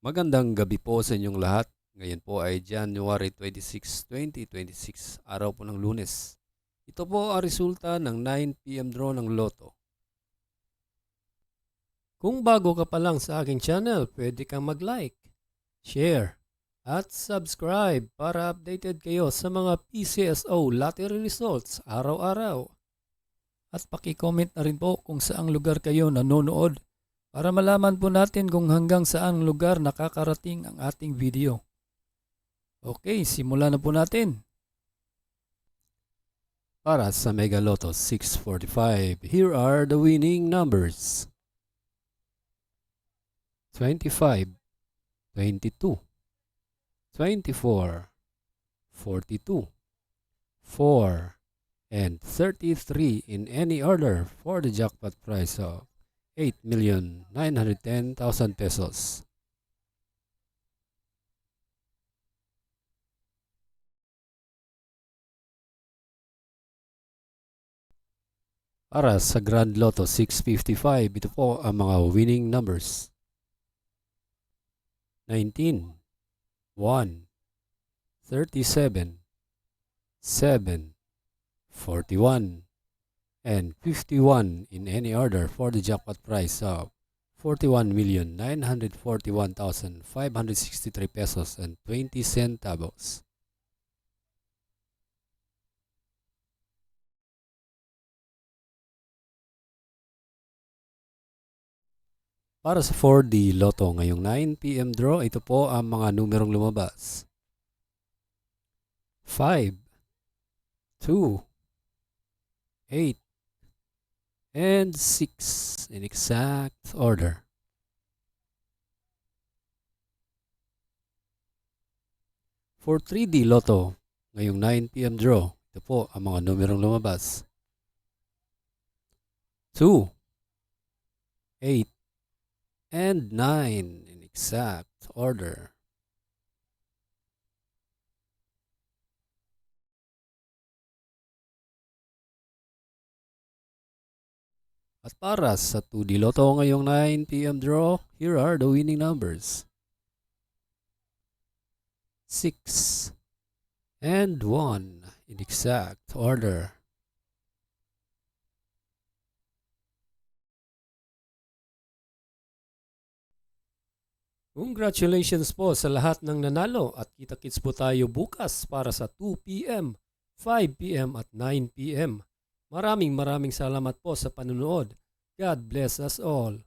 Magandang gabi po sa inyong lahat. Ngayon po ay January 26, 2026, araw po ng Lunes. Ito po ang resulta ng 9 PM draw ng Lotto. Kung bago ka pa lang sa aking channel, pwede kang mag-like, share, at subscribe para updated kayo sa mga PCSO lottery results araw-araw. At paki-comment na rin po kung saang lugar kayo nanonood para malaman po natin kung hanggang saang lugar nakakarating ang ating video. Okay, simulan na po natin. Para sa Mega Lotto 645, here are the winning numbers. 25, 22, 24, 42, 4, and 33 in any order for the jackpot prize of 8,910,000 pesos. Para sa Grand Lotto 655, ito po ang mga winning numbers. 19, 1, 37, 7, 41, and 51 in any order for the jackpot prize of 41,941,563 pesos and 20 centavos. Para sa 4D Lotto ngayong 9 PM draw, ito po ang mga numerong lumabas. 5, 2, 8, and 6 in exact order. For 3D Lotto ngayong 9 PM draw, ito po ang mga numerong lumabas. 2, 8, and 9 in exact order. At para sa 2D Lotto ngayong 9 PM draw, here are the winning numbers. 6 and 1 in exact order. Congratulations po sa lahat ng nanalo at kita-kits po tayo bukas para sa 2 PM, 5 PM at 9 PM. Maraming salamat po sa panunood. God bless us all.